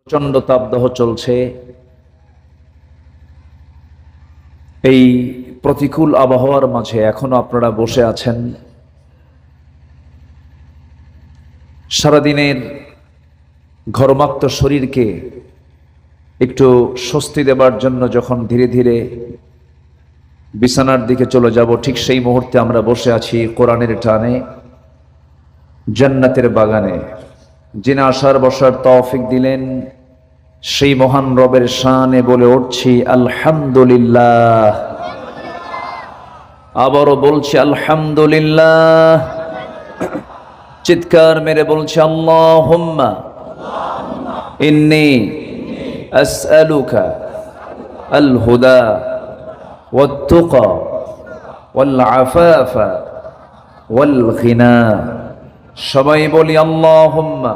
প্রচন্ড তাপদাহ চলছে। এই প্রতিকূল আবহাওয়ার মাঝে এখনো আপনারা বসে আছেন। সারাদিনের ঘর্মাক্ত শরীরকে একটু স্বস্তি দেবার জন্য যখন ধীরে ধীরে বিছানার দিকে চলে যাব, ঠিক সেই মুহূর্তে আমরা বসে আছি কোরআনের টানে, জান্নাতের বাগানে। যিনি আসার বসার তৌফিক দিলেন সেই মহান রবের শানে বলে উঠছি আলহামদুলিল্লাহ। আবারও বলছি আলহামদুলিল্লাহ। চিৎকার মেরে বলছি আল্লাহুম্মা ইন্নী আসআলুকা আল হুদা ওয়াত তুকা ওয়াল আফাফা ওয়াল গিনা। সবাই বলি আল্লাহুম্মা